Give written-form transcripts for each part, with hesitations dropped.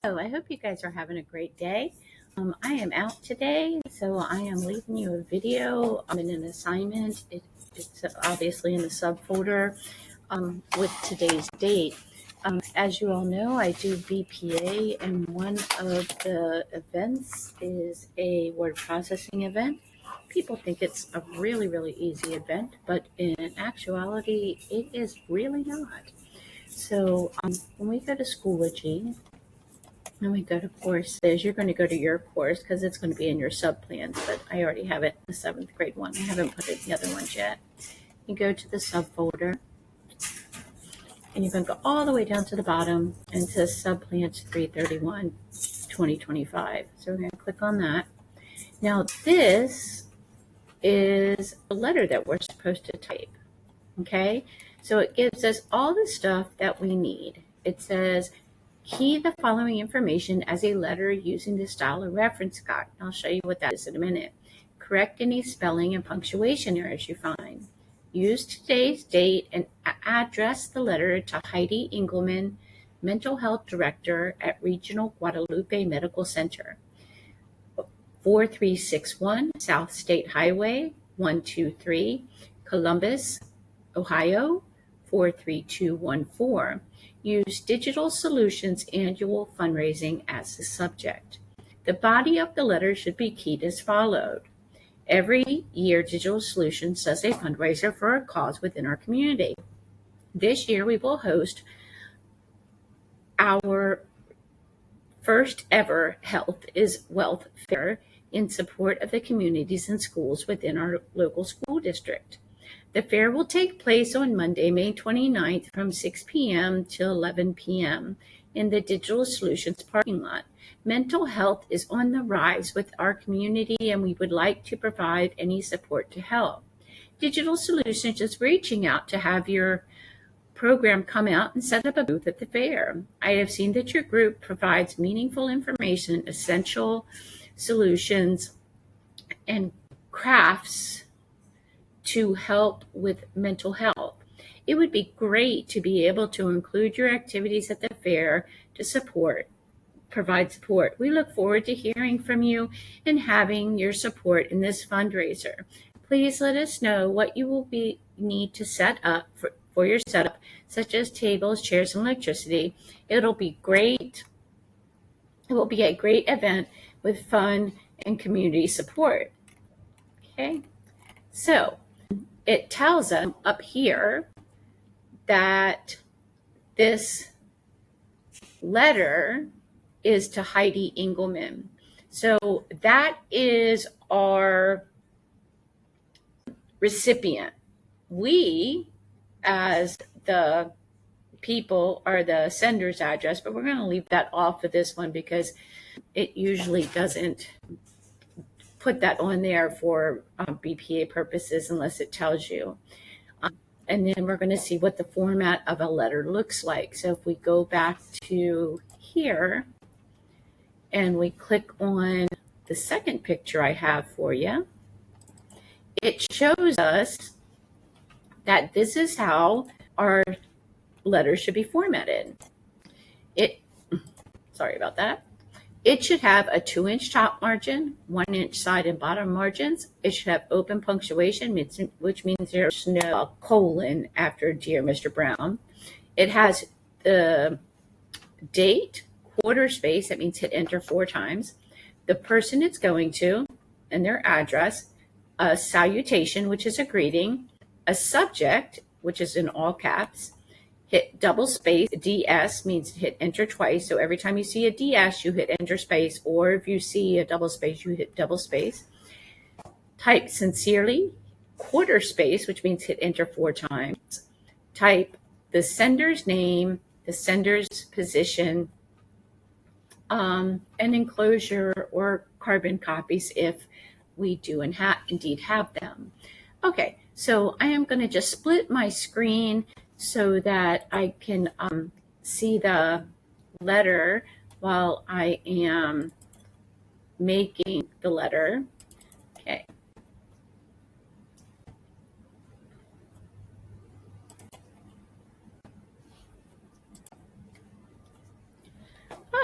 Oh, I hope you guys are having a great day. I am out today, so I am leaving you a video. I'm in an assignment. It's obviously in the subfolder with today's date. As you all know, I do BPA, and one of the events is a word processing event. People think it's a really, really easy event, but in actuality, it is really not. So when we go to Schoology, and we go to courses. You're going to go to your course because it's going to be in your sub plans, but I already have it in the seventh grade one. I haven't put it in the other ones yet. You go to the subfolder and you're going to go all the way down to the bottom and it says sub plans 331 2025. So we're going to click on that. Now this is a letter that we're supposed to type. Okay, so it gives us all the stuff that we need. It says key the following information as a letter using the style of reference guide. I'll show you what that is in a minute. Correct any spelling and punctuation errors you find. Use today's date and address the letter to Heidi Engelman, Mental Health Director at Regional Guadalupe Medical Center, 4361 South State Highway 123, Columbus, Ohio 43214. Use Digital Solutions Annual Fundraising as the subject. The body of the letter should be keyed as followed. Every year, Digital Solutions does a fundraiser for a cause within our community. This year, we will host our first ever Health is Wealth Fair in support of the communities and schools within our local school district. The fair will take place on Monday, May 29th from 6 p.m. till 11 p.m. in the Digital Solutions parking lot. Mental health is on the rise with our community, and we would like to provide any support to help. Digital Solutions is reaching out to have your program come out and set up a booth at the fair. I have seen that your group provides meaningful information, essential solutions, and crafts to help with mental health. It would be great to be able to include your activities at the fair to provide support. We look forward to hearing from you and having your support in this fundraiser. Please let us know what you will need to set up for your setup, such as tables, chairs, and electricity. It'll be great. It will be a great event with fun and community support. Okay, so it tells us up here that this letter is to Heidi Engelman. So that is our recipient. We, as the people, are the sender's address, but we're going to leave that off of this one because it usually doesn't put that on there for BPA purposes unless it tells you. And then we're going to see what the format of a letter looks like. So if we go back to here and we click on the second picture I have for you, it shows us that this is how our letter should be formatted. Sorry about that. It should have a 2-inch top margin, 1-inch side and bottom margins. It should have open punctuation, which means there's no colon after Dear Mr. Brown. It has the date, quarter space, that means hit enter 4 times, the person it's going to, and their address, a salutation, which is a greeting, a subject, which is in all caps, hit double space. DS means hit enter twice. So every time you see a DS, you hit enter space, or if you see a double space, you hit double space. Type sincerely, quarter space, which means hit enter 4 times. Type the sender's name, the sender's position, and enclosure or carbon copies if we do indeed have them. Okay, so I am going to just split my screen so that I can see the letter while I am making the letter. Okay.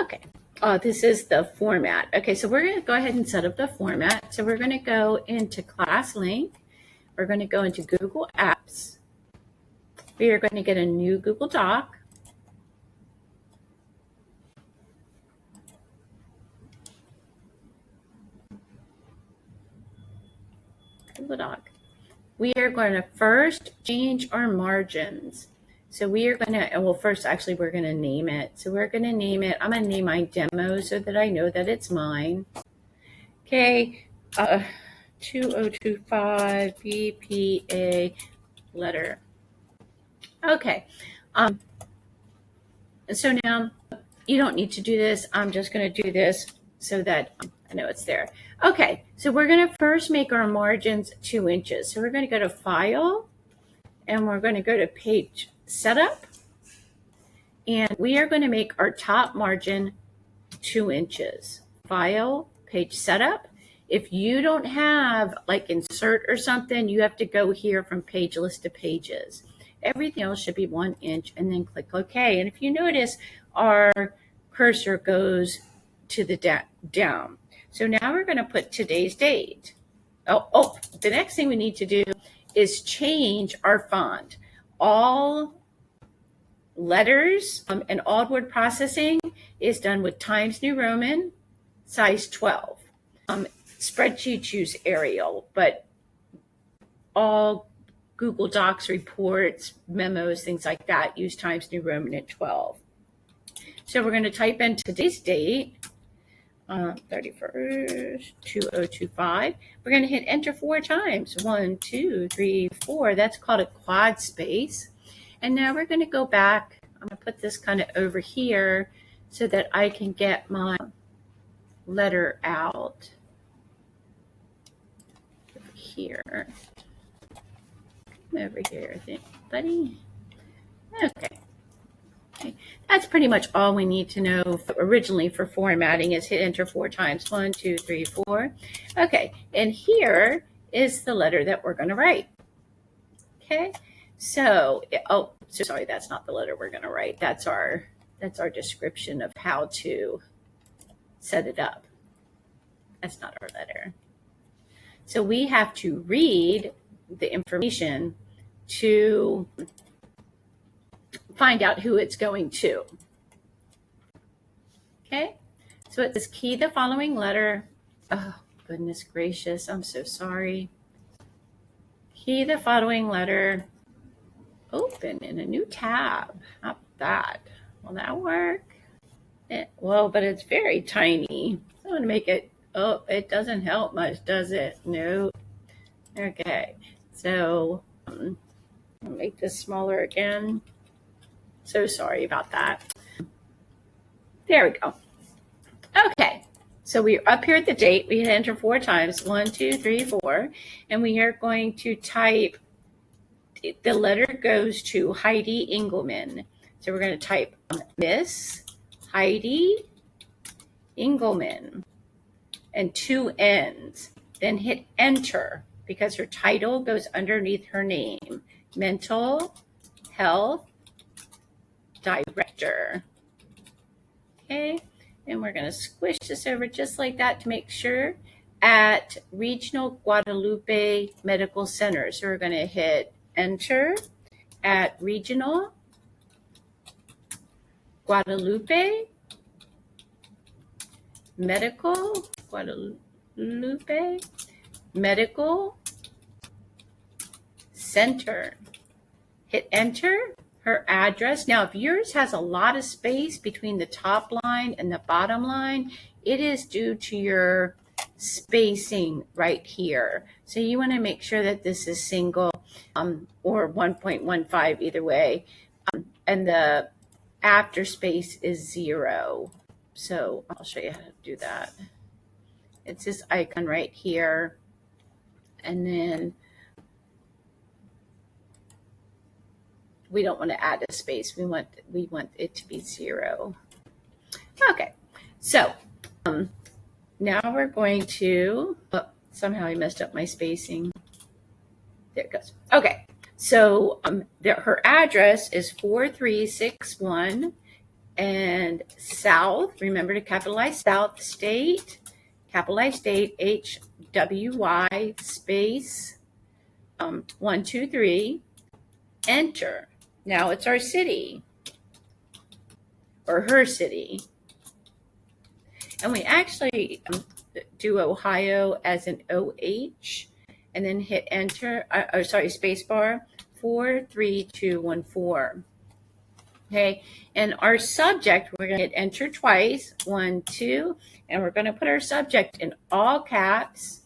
Okay, This is the format. Okay, so we're going to go ahead and set up the format. So we're going to go into Class Link. We're going to go into Google Apps. We are going to get a new Google Doc. Google Doc. We are going to first change our margins. So we are going to, well, first, actually, we're going to name it. So we're going to name it, I'm going to name my demo so that I know that it's mine. Okay, 2025 BPA Letter. Okay, so now you don't need to do this. I'm just going to do this so that I know it's there. Okay, so we're going to first make our margins 2 inches. So we're going to go to File, and we're going to go to Page Setup, and we are going to make our top margin 2 inches. File, Page Setup. If you don't have like insert or something, you have to go here from Page List to Pages. Everything else should be 1 inch, and then click OK. And if you notice, our cursor goes to the down. So now we're going to put today's date. Oh, the next thing we need to do is change our font. All letters and all word processing is done with Times New Roman, size 12. Spreadsheets use Arial, but all Google Docs, reports, memos, things like that use Times New Roman at 12. So we're going to type in today's date, 31st, 2025. We're going to hit enter 4 times. 1, 2, 3, 4. That's called a quad space. And now we're going to go back. I'm going to put this kind of over here so that I can get my letter out over here. Over here, I think, buddy. Okay. That's pretty much all we need to know originally for formatting is hit enter 4 times. 1, 2, 3, 4. Okay, and here is the letter that we're going to write. Okay, so sorry, that's not the letter we're going to write. That's our description of how to set it up. That's not our letter. So we have to read the information to find out who it's going to. Okay, so it says key the following letter. Oh, goodness gracious, I'm so sorry. Key the following letter. Open in a new tab. How about that? Will that work? Well, but it's very tiny. I want to make it, it doesn't help much, does it? No. Okay, so I'll make this smaller again. So sorry about that. There we go. Okay, so we're up here at the date. We hit enter 4 times. 1, 2, 3, 4. And we are going to type, the letter goes to Heidi Engelman. So we're going to type Miss Heidi Engelman and 2 N's. Then hit enter because her title goes underneath her name. Mental Health Director. Okay, and we're going to squish this over just like that to make sure at Regional Guadalupe Medical Center. So we're going to hit enter at Regional Guadalupe Medical Center. Hit enter. Her address. Now, if yours has a lot of space between the top line and the bottom line, it is due to your spacing right here. So you want to make sure that this is single or 1.15 either way. And the after space is 0. So I'll show you how to do that. It's this icon right here. And then we don't want to add a space. We want it to be 0. Okay, so now we're going to, somehow I messed up my spacing. There it goes. Okay, so her address is 4361 And South, remember to capitalize South, state, capitalize state, HWY space 123, enter. Now it's our city or her city. And we actually do Ohio as an OH and then hit enter, space bar, 43214. Okay, and our subject, we're going to hit enter twice, 1, 2, and we're going to put our subject in all caps.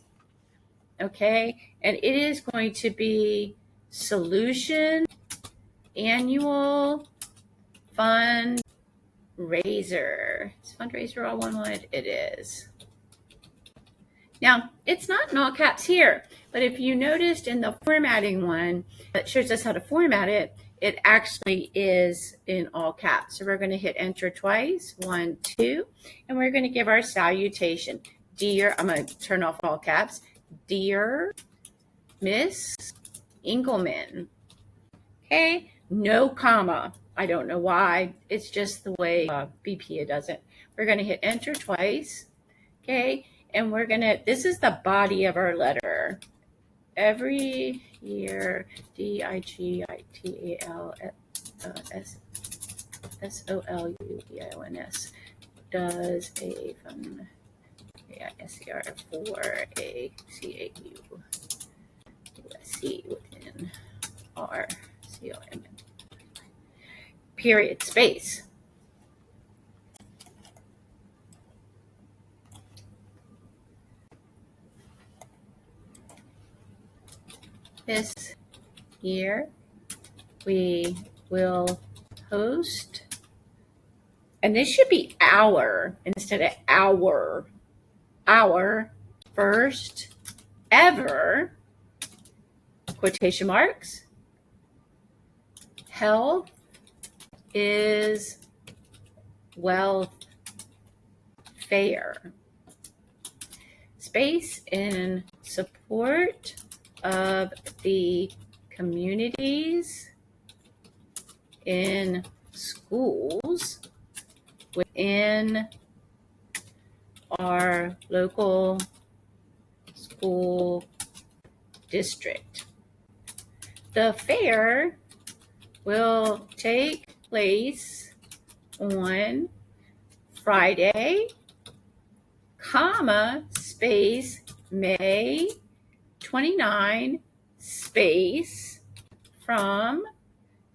Okay, and it is going to be solution annual fundraiser. Is fundraiser all one word? It is. Now, it's not in all caps here, but if you noticed in the formatting one that shows us how to format it, it actually is in all caps. So we're going to hit enter twice, 1, 2, and we're going to give our salutation. Dear, I'm going to turn off all caps. Dear Miss Engelman. Okay, no comma. I don't know why. It's just the way BPA does it. We're going to hit enter twice. Okay, and we're going to, this is the body of our letter. Every year, DIGITALSOLUDIONS does a fun AISER for a CAUSC within our COM. Period, space. This year, we will host, and this should be our instead of our first ever, quotation marks, health is wealth fair. Space in support of the communities in schools within our local school district. The fair will take place on Friday, comma, space, May 29, space, from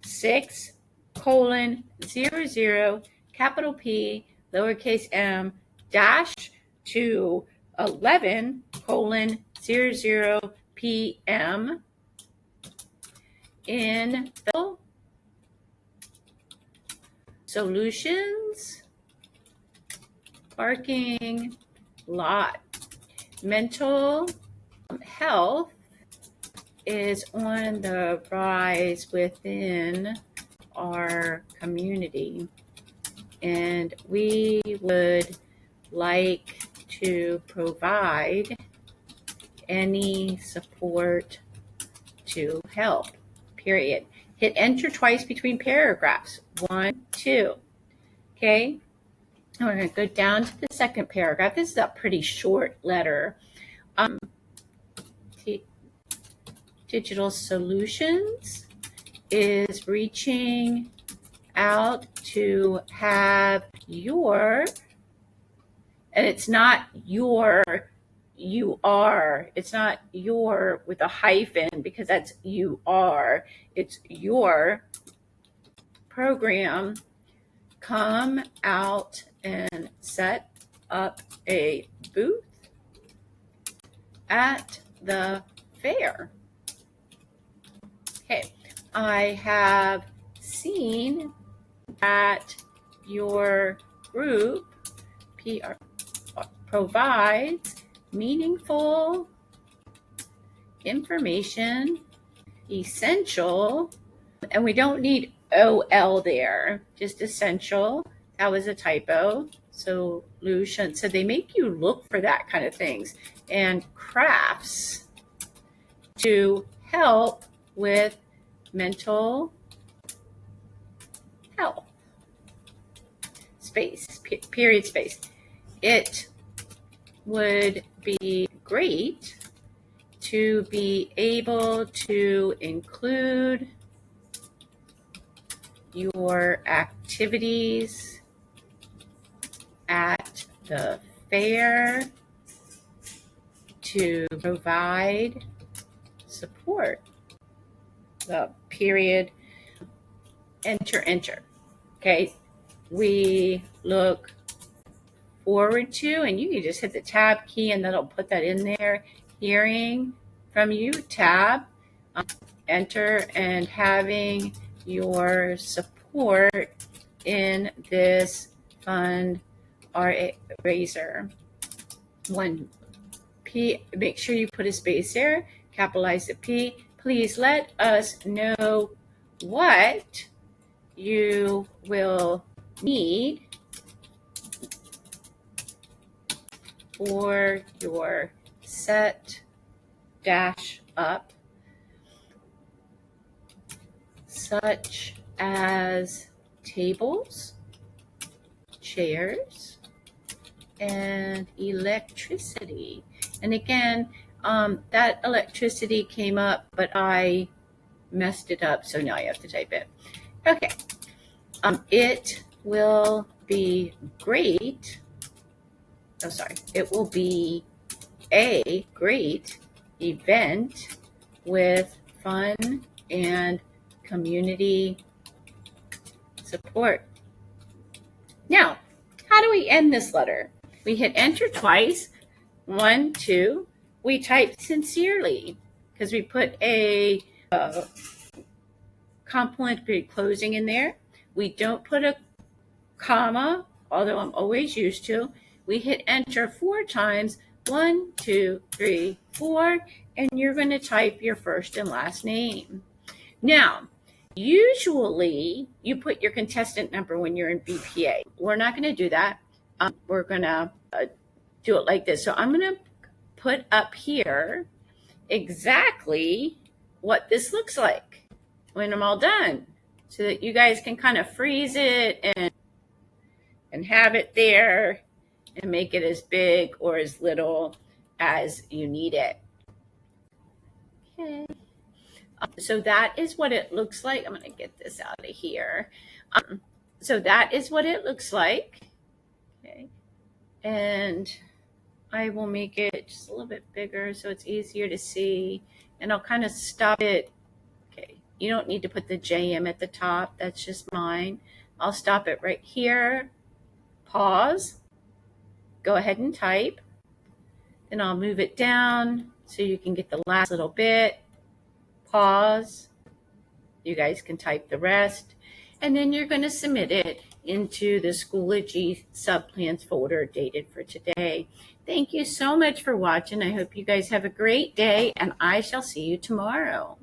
6:00, capital P, lowercase m, dash to 11:00 p.m. in the Solutions parking lot. Mental health is on the rise within our community, and we would like to provide any support to help, period. Hit enter twice between paragraphs, 1, 2. Okay, and we're going to go down to the second paragraph. This is a pretty short letter. Digital Solutions is reaching out to have your, and it's not your, you are, it's not your with a hyphen because that's you are, it's your program come out and set up a booth at the fair. Okay, I have seen that your group provides meaningful information, essential, and we don't need OL there, just essential. That was a typo. Solution. So they make you look for that kind of things, and crafts to help with mental health. space, period space. It would be great to be able to include your activities at the fair to provide support. The period, enter. Okay, we look forward to, and you can just hit the tab key and that'll put that in there. Hearing from you, tab, enter, and having your support in this fundraiser. One P, make sure you put a space there, capitalize the P. Please let us know what you will need for your set dash up, such as tables, chairs, and electricity. And again, that electricity came up, but I messed it up, so now I have to type it. Okay. It will be great. Oh, sorry. It will be a great event with fun and community support. Now, how do we end this letter? We hit enter twice. 1, 2. We type sincerely because we put a complimentary closing in there. We don't put a comma, although I'm always used to. We hit enter 4 times. 1, 2, 3, 4, and you're going to type your first and last name. Now, usually you put your contestant number when you're in BPA. We're not going to do that. We're going to do it like this. So I'm going to put up here exactly what this looks like when I'm all done, so that you guys can kind of freeze it and have it there and make it as big or as little as you need it. Okay. So that is what it looks like. I'm going to get this out of here. So that is what it looks like. Okay. And I will make it just a little bit bigger so it's easier to see. And I'll kind of stop it. Okay. You don't need to put the JM at the top. That's just mine. I'll stop it right here. Pause. Go ahead and type. Then I'll move it down so you can get the last little bit. Pause. You guys can type the rest. And then you're going to submit it into the Schoology subplans folder dated for today. Thank you so much for watching. I hope you guys have a great day, and I shall see you tomorrow.